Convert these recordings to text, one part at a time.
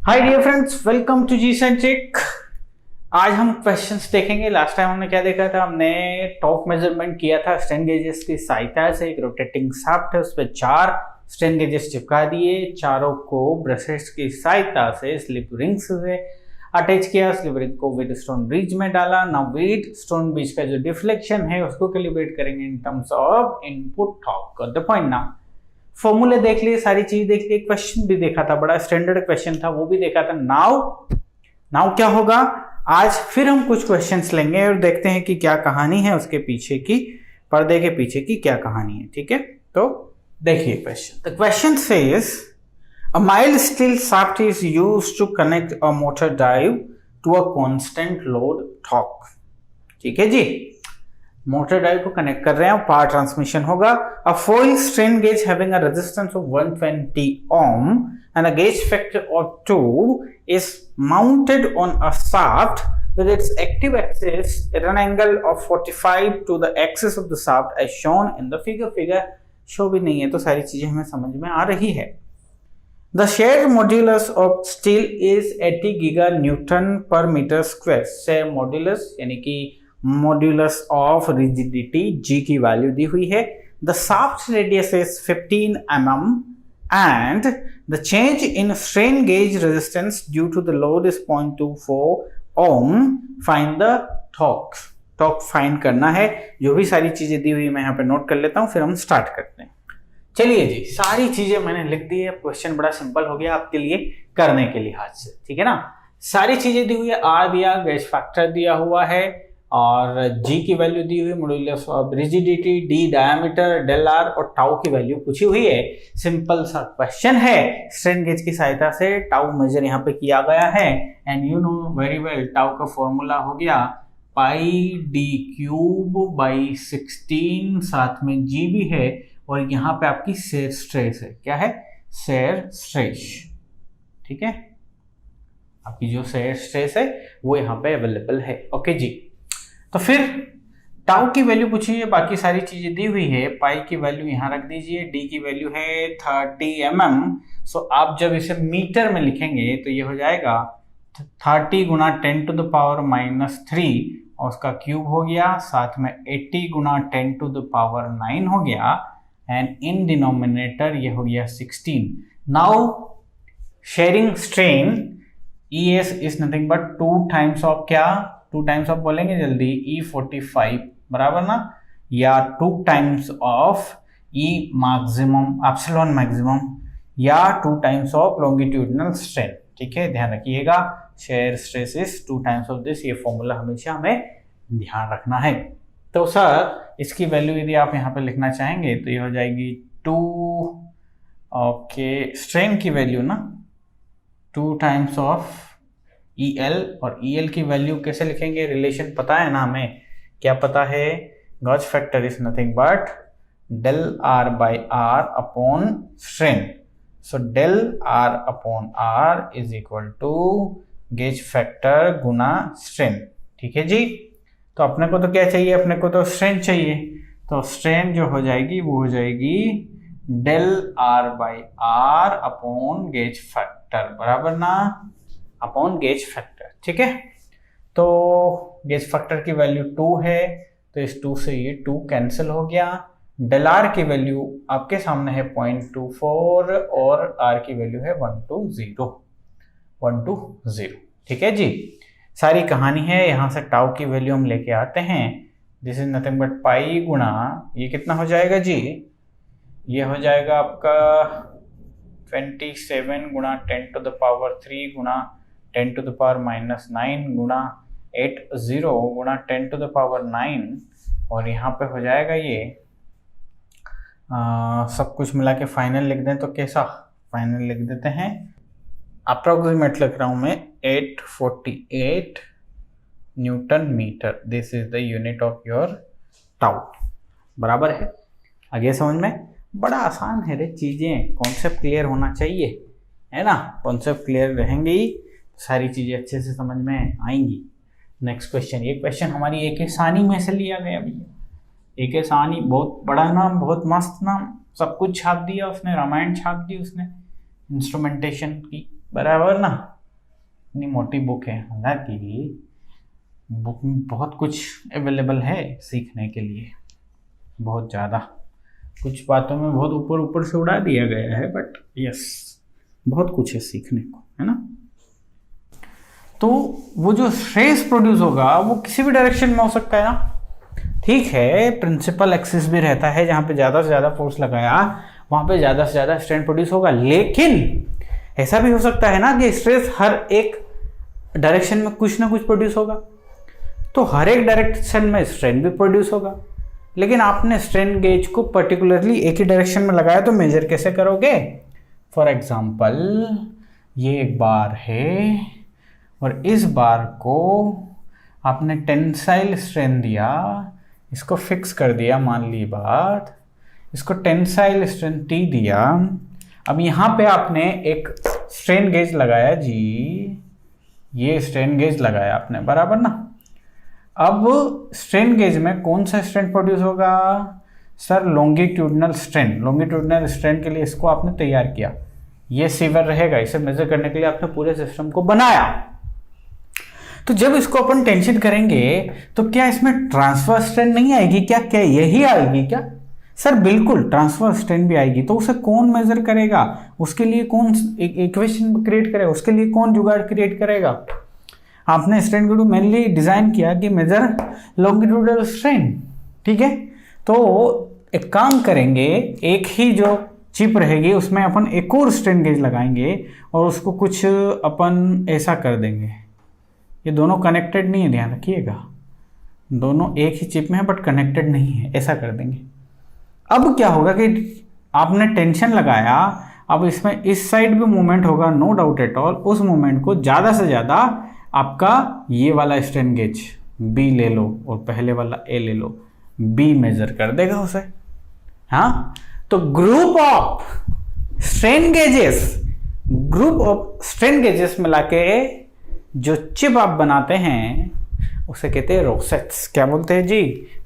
Hi dear friends, welcome to G centric. आज हम questions देखेंगे। लास्ट टाइम हमने क्या देखा था? हमने टॉर्क मेजरमेंट किया था स्ट्रेन गेजेस की सहायता से। एक रोटेटिंग शाफ्ट है, उस पर 4 स्ट्रेन गेजेस चिपका दिए, चारों को ब्रशेस की सहायता से स्लिप रिंग्स से अटैच किया। स्लिप रिंग को विद स्टोन ब्रिज में डाला। नाउ विद स्टोन ब्रिज का जो डिफ्लेक्शन है उसको कैलिब्रेट करेंगे in terms of input torque. Got the point? Now फॉर्मूले देख लिए, सारी चीज देख ली, क्वेश्चन भी देखा था, बड़ा स्टैंडर्ड क्वेश्चन था, वो भी देखा था। नाउ क्या होगा? आज फिर हम कुछ क्वेश्चंस लेंगे और देखते हैं कि क्या कहानी है उसके पीछे की, पर्दे के पीछे की क्या कहानी है। ठीक है, तो देखिए question. The question says a mild steel shaft is used to connect a motor drive to a constant load torque. ठीक है जी, मोटर ड्राइव को कनेक्ट कर रहे हैं, पावर ट्रांसमिशन होगा। A foil strain gauge having a resistance of 120 ohm and a gauge factor of 2 is mounted on a shaft with its active axis at an angle of 45 to the axis of the shaft as shown in the figure। Figure show भी नहीं है तो सारी चीजें हमें समझ में आ रही है। The shear modulus of steel is 80 giganewton per meter square। shear modulus यानी कि मॉड्यूलस ऑफ रिजिडिटी G की वैल्यू दी हुई है। The shaft radius is 15 mm and the change in strain gauge resistance due to the load is 0.24 ohm। Find the torque. Torque find करना है। जो भी सारी चीजें दी हुई मैं यहाँ पे नोट कर लेता हूँ, फिर हम स्टार्ट करते हैं। चलिए जी, सारी चीजें मैंने लिख दी है। क्वेश्चन बड़ा सिंपल हो गया आपके लिए करने के लिहाज से। ठीक है ना, सारी चीजें दी हुई है। आर दिया, गेज फैक्टर दिया हुआ है और G की वैल्यू दी हुई, modulus of rigidity, D diameter, del R और टाउ की वैल्यू पूछी हुई है। सिंपल सा क्वेश्चन है। स्ट्रेन गेज की सहायता से टाउ मेजर यहाँ पे किया गया है and you know very well tau का फॉर्मूला हो गया पाई डी क्यूब बाई 16, साथ में G भी है और यहाँ पे आपकी शेयर स्ट्रेस है। क्या है? Shear stress. ठीक है, आपकी जो शेयर स्ट्रेस है वो यहाँ पे अवेलेबल है। ओके जी, तो फिर टाउ की वैल्यू पूछी है, बाकी सारी चीजें दी हुई है। पाई की वैल्यू यहां रख दीजिए, डी की वैल्यू है 30 mm। सो आप जब इसे मीटर में लिखेंगे तो ये हो जाएगा 30 गुना 10 टू द पावर -3 और उसका क्यूब हो गया, साथ में 80 गुना 10 टू द पावर 9 हो गया एंड इन डिनोमिनेटर ये हो गया 16। Now sharing strain ES is nothing but 2 times of क्या? 2 टाइम्स ऑफ बोलेंगे जल्दी, E45 बराबर ना, या 2 times of E maximum, epsilon maximum, या 2 टाइम्स ऑफ लॉन्गिट्यूडिनल स्ट्रेन। ठीक है, ध्यान रखिएगा। Shear stress is 2 times of this. ये फॉर्मूला हमेशा हमें ध्यान रखना है। तो सर इसकी वैल्यू यदि आप यहाँ पे लिखना चाहेंगे तो ये हो जाएगी 2। ओके, स्ट्रेन की वैल्यू ना 2 टाइम्स ऑफ EL, और EL की वैल्यू कैसे लिखेंगे? रिलेशन पता है ना हमें, क्या पता है? Gauge factor is nothing but del R by R upon strain. So del R upon R is equal to gauge factor गुना स्ट्रेन। ठीक है जी, तो अपने को तो क्या चाहिए? अपने को तो स्ट्रेन चाहिए। तो स्ट्रेन जो हो जाएगी वो हो जाएगी del R by R upon gauge factor बराबर ना, अपॉन गेज फैक्टर। ठीक है, तो गेज फैक्टर की वैल्यू 2 है तो इस 2 से ये 2 कैंसिल हो गया। डेल आर की वैल्यू आपके सामने है 0.24 और आर की वैल्यू है 120। ठीक है जी, सारी कहानी है। यहां से टाउ की वैल्यू हम लेके आते हैं। This is nothing but pi गुना, ये कितना हो जाएगा जी? ये हो जाएगा आपका 27 गुना 10 टू द पावर 3 गुना 10 टू द पावर -9 गुना 80 गुना 10 टू द पावर 9 और यहाँ पे हो जाएगा ये सब कुछ मिला के फाइनल लिख दें तो कैसा? फाइनल लिख देते हैं, अप्रोक्सीमेट लिख रहा हूँ मैं, 848 newton metre. This is the unit of your tau. बराबर है? आगे समझ में? बड़ा आसान है रे चीजें, कॉन्सेप्ट क्लियर होना चाहिए, है ना? कॉन्सेप्ट क्लियर रहेंगे ही सारी चीजें अच्छे से समझ में आएंगी। नेक्स्ट क्वेश्चन, ये क्वेश्चन हमारी एक सानी में से लिया गया भैया। एक सानी, बहुत बड़ा नाम, बहुत मस्त नाम, सब कुछ छाप दिया उसने, रामायण छाप दी उसने इंस्ट्रूमेंटेशन की, बराबर ना। इतनी मोटी बुक है, हालांकि बुक में बहुत कुछ अवेलेबल है सीखने के लिए, बहुत ज़्यादा। कुछ बातों में बहुत ऊपर ऊपर से उड़ा दिया गया है, बट यस बहुत कुछ है सीखने को, है ना। तो वो जो स्ट्रेस प्रोड्यूस होगा वो किसी भी डायरेक्शन में हो सकता है ना। ठीक है, प्रिंसिपल एक्सिस भी रहता है, जहाँ पे ज़्यादा से ज़्यादा फोर्स लगाया वहाँ पे ज़्यादा से ज़्यादा स्ट्रेन प्रोड्यूस होगा, लेकिन ऐसा भी हो सकता है ना कि स्ट्रेस हर एक डायरेक्शन में कुछ ना कुछ प्रोड्यूस होगा, तो हर एक डायरेक्शन में स्ट्रेन भी प्रोड्यूस होगा। लेकिन आपने स्ट्रेन गेज को पर्टिकुलरली एक ही डायरेक्शन में लगाया, तो मेजर कैसे करोगे? फॉर एग्जाम्पल ये एक बार है और इस बार को आपने टेंसाइल स्ट्रेन दिया, इसको फिक्स कर दिया, मान ली बात, इसको टेंसाइल स्ट्रेन T दिया। अब यहाँ पे आपने एक स्ट्रेन गेज लगाया जी, ये स्ट्रेन गेज लगाया आपने, बराबर ना। अब स्ट्रेन गेज में कौन सा स्ट्रेन प्रोड्यूस होगा? Sir longitudinal strain. Longitudinal strain के लिए इसको आपने तैयार किया, ये सीवर रहेगा, इसे मेजर करने के लिए आपने पूरे सिस्टम को बनाया। तो जब इसको अपन टेंशन करेंगे तो क्या इसमें ट्रांसफर स्ट्रेन नहीं आएगी क्या? क्या यही आएगी क्या? सर बिल्कुल ट्रांसफर स्ट्रेन भी आएगी। तो उसे कौन मेजर करेगा? उसके लिए कौन इक्वेशन क्रिएट करेगा? उसके लिए कौन जुगाड़ क्रिएट करेगा? आपने स्ट्रेन को मेनली डिजाइन किया कि मेजर लॉन्गिट्यूडनल स्ट्रेन, ठीक है। तो एक काम करेंगे, एक ही जो चिप रहेगी उसमें अपन एक और स्ट्रेन गेज लगाएंगे और उसको कुछ अपन ऐसा कर देंगे, ये दोनों कनेक्टेड नहीं है, ध्यान रखिएगा, दोनों एक ही चिप में है बट कनेक्टेड नहीं है, ऐसा कर देंगे। अब क्या होगा कि आपने टेंशन लगाया, अब इसमें इस साइड भी मूवमेंट होगा, नो डाउट एट ऑल। उस मूवमेंट को ज़्यादा से ज़्यादा आपका ये वाला स्ट्रेन गेज B ले लो और पहले वाला A ले लो, B मेजर कर देगा उसे। हाँ, तो ग्रुप ऑफ स्ट्रेन गेजेस मिला के जो चिप आप बनाते हैं उसे कहते हैं रोसेट्स। क्या बोलते हैं जी?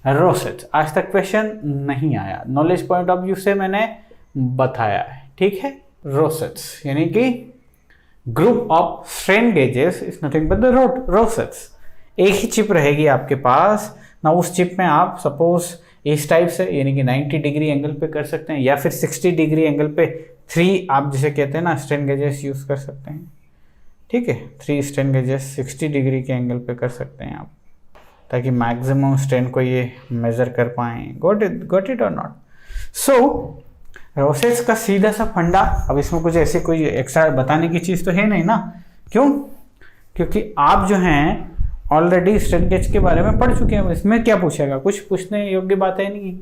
रोसेट्स। आज तक क्वेश्चन नहीं आया, नॉलेज पॉइंट ऑफ व्यू से मैंने बताया है, ठीक है। रोसेट्स यानी कि group of strain gauges is nothing but the rosettes. एक ही चिप रहेगी आपके पास ना, उस चिप में आप सपोज इस टाइप से यानी कि 90 डिग्री एंगल पे कर सकते हैं, या फिर 60 डिग्री एंगल पे 3 आप जिसे कहते हैं ना स्ट्रेन गेजेस यूज कर सकते हैं, ठीक है। 3 स्ट्रेन गेजेस 60 डिग्री के एंगल पे कर सकते हैं आप, ताकि मैक्सिमम स्ट्रेन को ये मेजर कर पाएँ। गॉट इट और नॉट? सो रोसेट्स का सीधा सा फंडा, अब इसमें कुछ ऐसी कोई एक्स्ट्रा बताने की चीज़ तो है नहीं ना, क्यों? क्योंकि आप जो हैं ऑलरेडी स्ट्रेन गेज के बारे में पढ़ चुके हैं, इसमें क्या पूछेगा? कुछ पूछने योग्य बातें नहीं।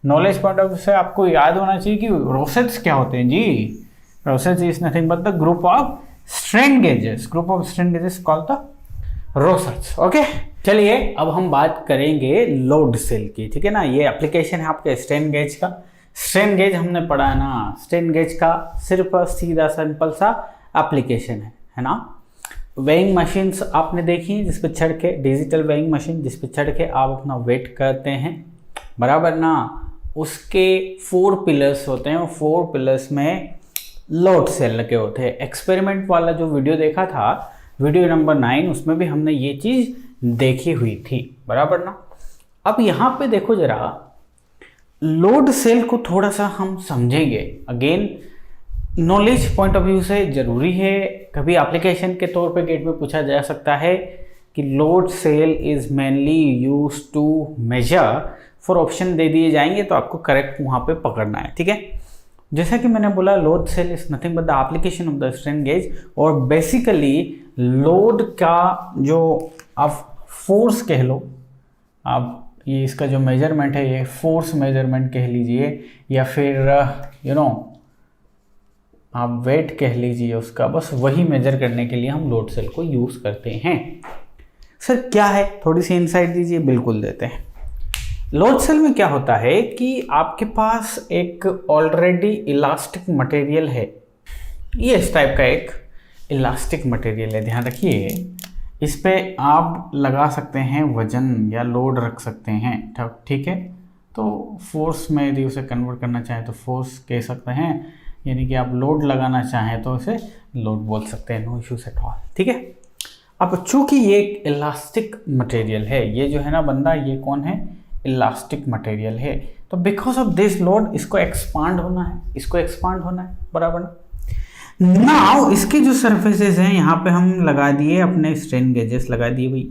नॉलेज पॉइंट ऑफ व्यू से आपको याद होना चाहिए कि रोसेट्स क्या होते हैं जी। Rosettes is nothing but the group of strain gauges, group of strain gauges called the rosettes. Okay, चलिए अब हम बात करेंगे लोड सेल की, ठीक है ना। ये एप्लीकेशन है आपके स्ट्रेन गेज का। स्ट्रेन गेज हमने पढ़ा है ना, स्ट्रेन गेज का सिर्फ सीधा सिंपल सा एप्लीकेशन है ना। वेइंग मशीन्स आपने देखी जिस पे चढ़ के, डिजिटल वेइंग मशीन जिस पे चढ़ के आप अपना वेट करते हैं, बराबर ना। उसके 4 पिलर्स होते हैं, और 4 पिलर्स में लोड सेल लगे होते हैं। एक्सपेरिमेंट वाला जो वीडियो देखा था, वीडियो नंबर 9, उसमें भी हमने ये चीज़ देखी हुई थी, बराबर ना। अब यहाँ पे देखो जरा, लोड सेल को थोड़ा सा हम समझेंगे। Again knowledge point of view से ज़रूरी है, कभी एप्लीकेशन के तौर पे गेट में पूछा जा सकता है कि load cell is mainly use to measure, four option दे दिए जाएंगे तो आपको करेक्ट वहाँ पे पकड़ना है, ठीक है। जैसा कि मैंने बोला, load cell is nothing but the application of the strain gauge, और बेसिकली लोड का जो आप फोर्स कह लो, आप ये इसका जो मेजरमेंट है ये फोर्स मेजरमेंट कह लीजिए, या फिर आप वेट कह लीजिए उसका, बस वही मेजर करने के लिए हम लोड सेल को यूज़ करते हैं। सर क्या है, थोड़ी सी इंसाइट दीजिए। बिल्कुल देते हैं। लोड सेल में क्या होता है कि आपके पास एक ऑलरेडी इलास्टिक मटेरियल है, ये इस टाइप का एक इलास्टिक मटेरियल है, ध्यान रखिए। इस पे आप लगा सकते हैं वजन या लोड रख सकते हैं, ठीक है। तो फोर्स में यदि उसे कन्वर्ट करना चाहें तो फोर्स कह सकते हैं, यानी कि आप लोड लगाना चाहें तो उसे लोड बोल सकते हैं, नो इश्यूज एट ऑल, ठीक है। अब चूंकि ये एक इलास्टिक मटेरियल है, ये जो है ना बंदा, ये कौन है, इलास्टिक मटेरियल है, तो बिकॉज ऑफ दिस लोड इसको एक्सपांड होना है, इसको एक्सपांड होना है, बराबर ना। नाउ इसकी जो सरफेसेस हैं यहाँ पे हम लगा दिए अपने स्ट्रेन गेजेस लगा दिए भाई,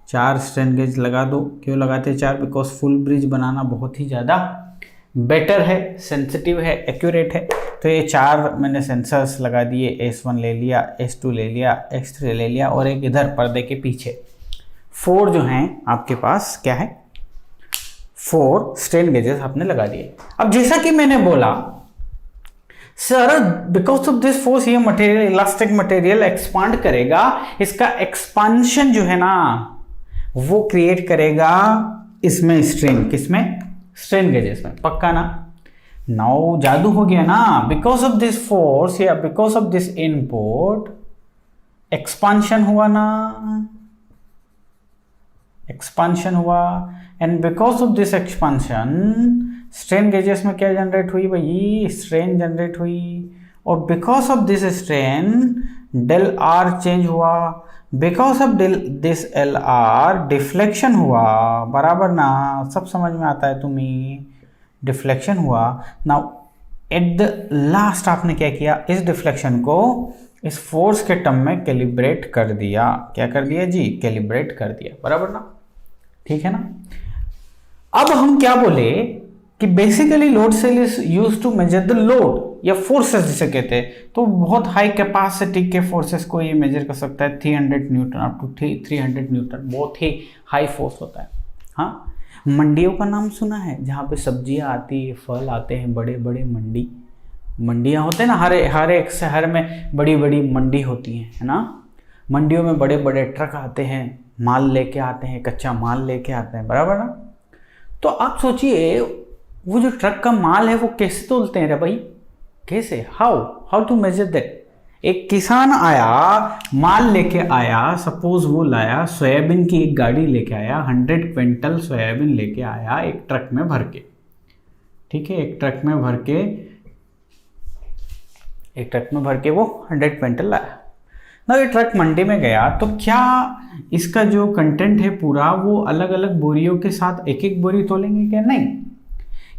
4 स्ट्रेन गेज लगा दो। क्यों लगाते 4? बिकॉज फुल ब्रिज बनाना बहुत ही ज़्यादा बेटर है, सेंसिटिव है, एक्यूरेट है। तो ये 4 मैंने सेंसर्स लगा दिए, S1 ले लिया, S2 ले लिया, S3 ले लिया, और एक इधर पर्दे के पीछे 4 जो हैं आपके पास क्या है, 4 स्ट्रेन गेजेस आपने लगा दिए। अब जैसा कि मैंने बोला sir, because of this force ये मटेरियल, इलास्टिक मटेरियल एक्सपांड करेगा, इसका एक्सपांशन जो है ना वो क्रिएट करेगा इसमें स्ट्रेन, किसमें, स्ट्रेन गेजेस में, पक्का ना। नाउ जादू हो गया ना, बिकॉज ऑफ दिस फोर्स या because of this input expansion हुआ ना, एक्सपांशन हुआ, and because of this expansion strain gauges में क्या जनरेट हुई भाई, स्ट्रेन जनरेट हुई, और because of this strain del R change हुआ, because of this L R deflection हुआ, बराबर ना, सब समझ में आता है तुम्हें, डिफ्लेक्शन हुआ। नाउ एट द लास्ट आपने क्या किया, इस डिफ्लेक्शन को इस फोर्स के टर्म में कैलिब्रेट कर दिया, क्या कर दिया जी, कैलिब्रेट कर दिया, बराबर ना, ठीक है ना। अब हम क्या बोले कि basically load cell is used to measure the load या फोर्सेस जिसे कहते हैं, तो बहुत हाई कैपेसिटी के फोर्सेस को ये मेजर कर सकता है, 300 न्यूटन अप टू 300 न्यूटन, बहुत ही हाई फोर्स होता है। हाँ, मंडियों का नाम सुना है, जहाँ पे सब्जियाँ आती है, फल आते हैं, बड़े बड़े मंडियाँ होते हैं ना, हर एक शहर में बड़ी बड़ी मंडी होती है ना। मंडियों में बड़े बड़े ट्रक आते हैं, माल लेके आते हैं, कच्चा माल लेके आते हैं, बराबर ना। तो आप सोचिए वो जो ट्रक का माल है वो कैसे तोलते हैं रे भाई, कैसे, हाउ टू मेजर दैट। एक किसान आया, माल लेके आया, सपोज वो लाया सोयाबीन की एक गाड़ी लेके आया, 100 क्विंटल सोयाबीन लेके आया एक ट्रक में भर के, ठीक है, एक ट्रक में भर के वो 100 क्विंटल लाया ना। ये ट्रक मंडी में गया तो क्या इसका जो कंटेंट है पूरा वो अलग अलग बोरियों के साथ एक एक बोरी तोलेंगे क्या, नहीं।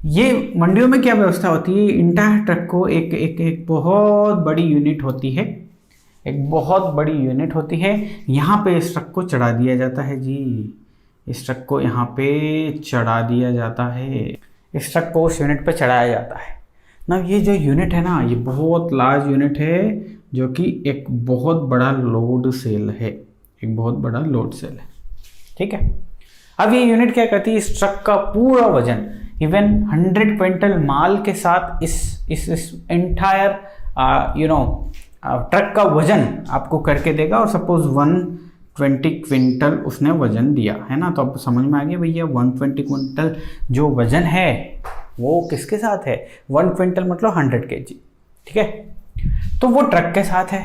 ये मंडियों में क्या व्यवस्था होती है, इंटायर ट्रक को एक बहुत बड़ी यूनिट होती है, एक बहुत बड़ी यूनिट होती है, यहाँ पे इस ट्रक को चढ़ा दिया जाता है जी, इस ट्रक को यहाँ पे चढ़ा दिया जाता है, इस ट्रक को उस यूनिट पे चढ़ाया जाता है ना। ये जो यूनिट है ना, ये बहुत लार्ज यूनिट है, जो कि एक बहुत बड़ा लोड सेल है, एक बहुत बड़ा लोड सेल है, ठीक है। अब ये यूनिट क्या करती है, इस ट्रक का पूरा वजन, इवन 100 क्विंटल माल के साथ इस एंटायर ट्रक का वजन आपको करके देगा, और सपोज 120 क्विंटल उसने वजन दिया है ना, तो आपको समझ में आ गया भैया 120 क्विंटल जो वजन है वो किसके साथ है, 1 क्विंटल मतलब 100 kg, ठीक है। तो वो ट्रक के साथ है,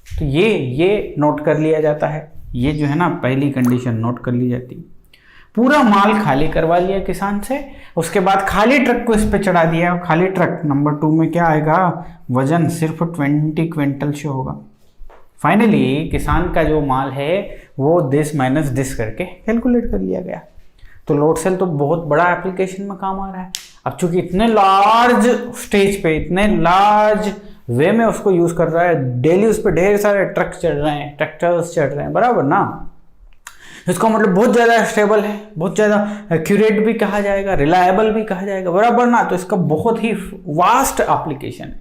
तो ये नोट कर लिया जाता है, ये जो है ना पहली कंडीशन नोट कर ली जाती है। पूरा माल खाली करवा लिया किसान से, उसके बाद खाली ट्रक को इस पे चढ़ा दिया, खाली ट्रक नंबर 2 में क्या आएगा, वजन सिर्फ 20 क्विंटल शो होगा। फाइनली किसान का जो माल है वो दिस माइनस दिस करके कैलकुलेट कर लिया गया। तो लोड सेल तो बहुत बड़ा एप्लीकेशन में काम आ रहा है। अब चूंकि इतने लार्ज स्टेज पे, इतने लार्ज वे में उसको यूज कर रहा है, डेली उस पर ढेर सारे ट्रक चढ़ रहे हैं, ट्रैक्टर्स चढ़ रहे हैं, बराबर ना। इसका मतलब बहुत ज़्यादा स्टेबल है, बहुत ज़्यादा एक्यूरेट भी कहा जाएगा, रिलायबल भी कहा जाएगा, बराबर ना। तो इसका बहुत ही वास्ट एप्लीकेशन है,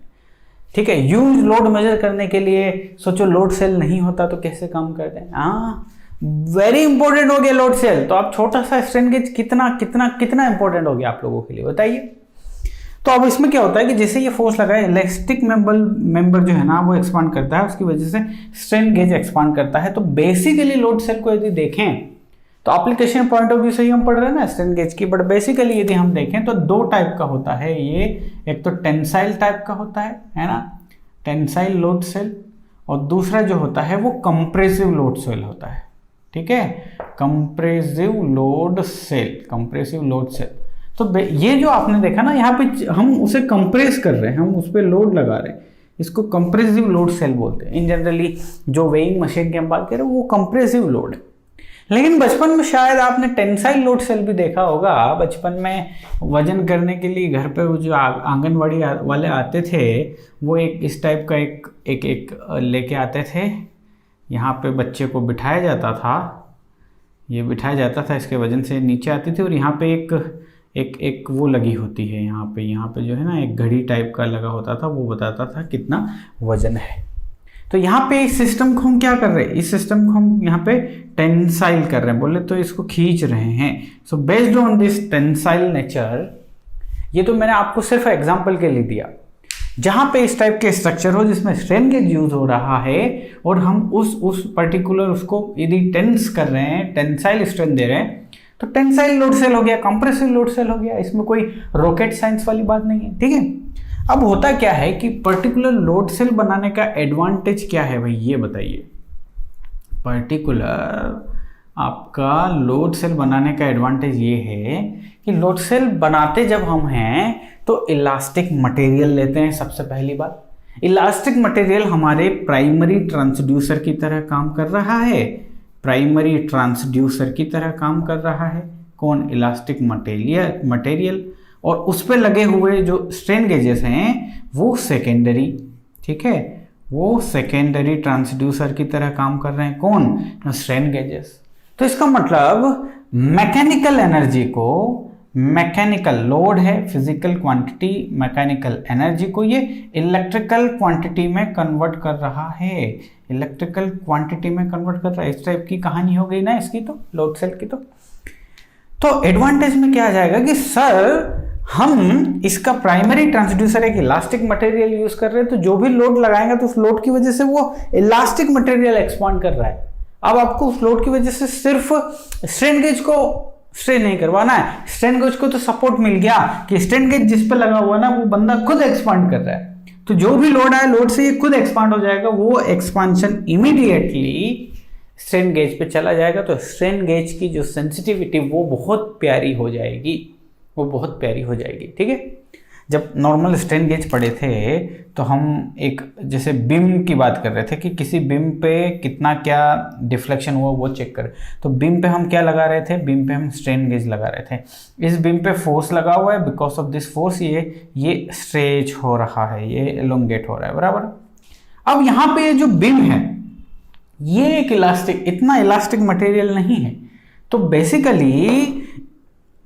ठीक है। यूज लोड मेजर करने के लिए सोचो, लोड सेल नहीं होता तो कैसे काम करते हैं। हाँ, वेरी इंपॉर्टेंट हो गया लोड सेल। तो आप छोटा सा स्ट्रेन गेज कितना इंपॉर्टेंट हो गया आप लोगों के लिए, बताइए। तो अब इसमें क्या होता है कि जैसे ये फोर्स लगा है, इलास्टिक मेंबर जो है ना वो एक्सपांड करता है, उसकी वजह से स्ट्रेन गेज एक्सपांड करता है। तो बेसिकली लोड सेल को यदि देखें तो एप्लीकेशन पॉइंट ऑफ व्यू से ही हम पढ़ रहे हैं ना स्ट्रेन गेज की, बट बेसिकली यदि हम देखें तो 2 टाइप का होता है ये। एक तो टेंसाइल टाइप का होता है ना, टेंसाइल लोड सेल, और दूसरा जो होता है वो कंप्रेसिव लोड सेल होता है, ठीक है। Compressive load cell. तो ये जो आपने देखा ना, यहाँ पे हम उसे कंप्रेस कर रहे हैं, हम उस पर लोड लगा रहे हैं, इसको कंप्रेसिव लोड सेल बोलते हैं। इन जनरली जो वेइंग मशीन की हम बात करें वो कंप्रेसिव लोड है। लेकिन बचपन में शायद आपने टेंसाइल लोड सेल भी देखा होगा। बचपन में वजन करने के लिए घर पे वो जो आंगनवाड़ी वाले आते थे, वो एक इस टाइप का एक लेके आते थे। यहाँ पे बच्चे को बिठाया जाता था, ये बिठाया जाता था, इसके वजन से नीचे आती थी, और यहाँ पे एक वो लगी होती है, यहाँ पे जो है ना एक घड़ी टाइप का लगा होता था, वो बताता था कितना वजन है। तो यहाँ पे इस सिस्टम को हम क्या कर रहे हैं, इस सिस्टम को हम यहाँ पे टेंसाइल कर रहे हैं, बोले तो इसको खींच रहे हैं। So based on this tensile nature, ये तो मैंने आपको सिर्फ एग्जांपल के लिए दिया, जहाँ पे इस टाइप के स्ट्रक्चर हो जिसमें स्ट्रेन गेज यूज हो रहा है और हम उस पर्टिकुलर उसको यदि टेंस कर रहे हैं, टेंसाइल स्ट्रेन दे रहे हैं, तो टेंसाइल लोड सेल हो गया, कंप्रेसिव लोड सेल हो गया। इसमें कोई रॉकेट साइंस वाली बात नहीं है, ठीक है। अब होता क्या है कि पर्टिकुलर लोड सेल बनाने का एडवांटेज क्या है भाई, ये बताइए। पर्टिकुलर आपका लोड सेल बनाने का एडवांटेज ये है कि लोड सेल बनाते जब हम हैं तो इलास्टिक मटेरियल लेते हैं। सबसे पहली बात, इलास्टिक मटेरियल हमारे प्राइमरी ट्रांसड्यूसर की तरह काम कर रहा है, प्राइमरी ट्रांसड्यूसर की तरह काम कर रहा है। कौन? Elastic material. और उस पर लगे हुए जो स्ट्रेन गेजेस हैं वो सेकेंडरी, ठीक है, वो सेकेंडरी ट्रांसड्यूसर की तरह काम कर रहे हैं। कौन? Strain gauges. तो इसका मतलब मैकेनिकल एनर्जी को, मैकेनिकल लोड है फिजिकल क्वांटिटी, मैकेनिकल एनर्जी को ये इलेक्ट्रिकल क्वांटिटी में कन्वर्ट कर रहा है, इलेक्ट्रिकल क्वांटिटी में कन्वर्ट कर रहा है। इस टाइप की कहानी हो गई ना इसकी, तो लोड सेल की। तो एडवांटेज में क्या आ जाएगा कि सर हम इसका प्राइमरी ट्रांसड्यूसर एक इलास्टिक मटेरियल यूज कर रहे हैं, तो जो भी लोड लगाएंगे तो उस लोड की वजह से वो इलास्टिक मटेरियल एक्सपांड कर रहा है। अब आपको उस लोड की वजह से सिर्फ स्ट्रेन गेज को स्ट्रेन नहीं करवाना है, स्ट्रेन गेज को तो सपोर्ट मिल गया कि स्ट्रेन गेज जिस पे लगा हुआ ना वो बंदा खुद एक्सपांड कर रहा है, तो जो भी लोड आए लोड से ये खुद एक्सपांड हो जाएगा। वो एक्सपांशन इमीडिएटली स्ट्रेन गेज पे चला जाएगा, तो स्ट्रेन गेज की जो सेंसिटिविटी वो बहुत प्यारी हो जाएगी, वो बहुत प्यारी हो जाएगी, ठीक है। जब नॉर्मल स्ट्रेन गेज पढ़े थे तो हम एक जैसे बीम की बात कर रहे थे कि किसी बीम पे कितना क्या डिफ्लेक्शन हुआ वो चेक कर, तो बीम पे हम क्या लगा रहे थे, बीम पे हम स्ट्रेन गेज लगा रहे थे। इस बीम पे फोर्स लगा हुआ है, बिकॉज ऑफ दिस फोर्स ये स्ट्रेच हो रहा है, ये एलोंगेट हो रहा है, बराबर। अब यहाँ पे जो बीम है ये एक इलास्टिक, इतना इलास्टिक मटेरियल नहीं है, तो बेसिकली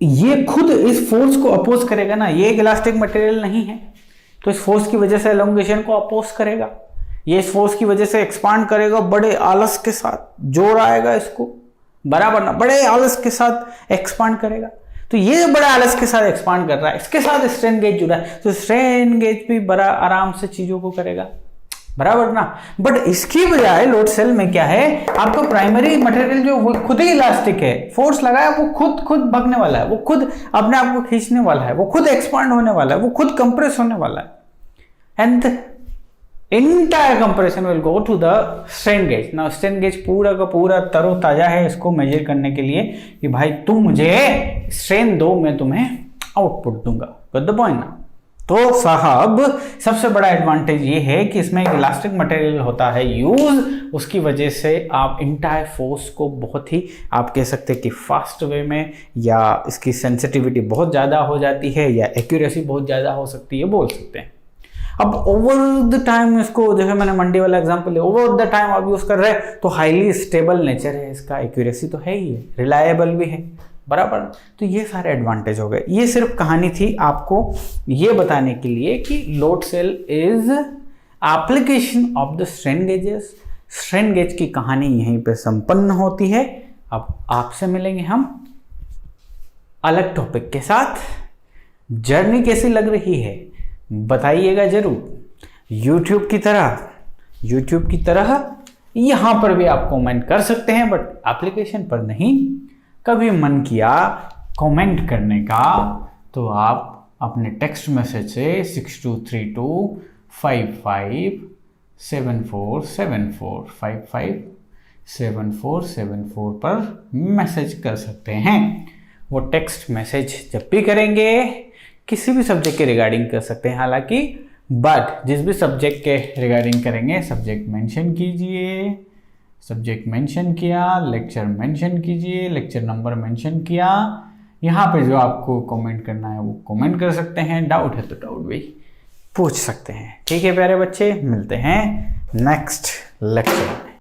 ये खुद इस फोर्स को अपोज करेगा ना, ये एक इलास्टिक मटेरियल नहीं है, तो इस फोर्स की वजह से एलोंगेशन को अपोज करेगा, ये इस फोर्स की वजह से एक्सपांड करेगा, बड़े आलस के साथ जोर आएगा इसको, बराबर ना, बड़े आलस के साथ एक्सपांड करेगा। तो ये बड़ा आलस के साथ एक्सपांड कर रहा है, इसके साथ स्ट्रेन गेज जुड़ा है, तो स्ट्रेन गेज भी बड़ा आराम से चीजों को करेगा, बराबर ना। बट इसकी बजाय लोड सेल में क्या है, आपका प्राइमरी मटेरियल जो वो खुद ही इलास्टिक है, फोर्स लगाया वो खुद भगने वाला है, वो खुद अपने आप को खींचने वाला है, वो खुद एक्सपांड होने वाला है, वो खुद कंप्रेस होने वाला है, and entire compression will go to the strain gauge. Now strain gauge पूरा का पूरा तरोताजा है इसको मेजर करने के लिए कि भाई तुम मुझे स्ट्रेन दो, मैं तुम्हें आउटपुट दूंगा। Got the point ना? तो साहब सबसे बड़ा एडवांटेज ये है कि इसमें एक इलास्टिक मटेरियल होता है यूज, उसकी वजह से आप इंटायर फोर्स को बहुत ही, आप कह सकते हैं कि फास्ट वे में, या इसकी सेंसिटिविटी बहुत ज़्यादा हो जाती है, या एक्यूरेसी बहुत ज़्यादा हो सकती है, बोल सकते हैं। अब ओवर द टाइम इसको, जैसे मैंने मंडी वाला एग्जांपल लिया, ओवर द टाइम आप यूज़ कर रहे हैं तो हाईली स्टेबल नेचर है इसका, एक्यूरेसी तो है ही है, रिलायबल भी है, बराबर। तो ये सारे एडवांटेज हो गए। ये सिर्फ कहानी थी आपको ये बताने के लिए कि load cell is application of the strain gauges. Strain gauge की कहानी यहीं पे संपन्न होती है। अब आपसे मिलेंगे हम अलग टॉपिक के साथ। जर्नी कैसी लग रही है बताइएगा जरूर। YouTube की तरह यहाँ पर भी आप कमेंट कर सकते हैं, बट एप्लीकेशन पर नहीं। कभी मन किया कमेंट करने का तो आप अपने टेक्स्ट मैसेज से 6232557474 पर मैसेज कर सकते हैं। वो टेक्स्ट मैसेज जब भी करेंगे किसी भी सब्जेक्ट के रिगार्डिंग कर सकते हैं। हालांकि बट जिस भी सब्जेक्ट के रिगार्डिंग करेंगे सब्जेक्ट मेंशन कीजिए, सब्जेक्ट मेंशन किया, लेक्चर मेंशन कीजिए, लेक्चर नंबर मेंशन किया। यहाँ पे जो आपको कमेंट करना है वो कमेंट कर सकते हैं, डाउट है तो डाउट भी पूछ सकते हैं। ठीक है प्यारे बच्चे, मिलते हैं नेक्स्ट लेक्चर में।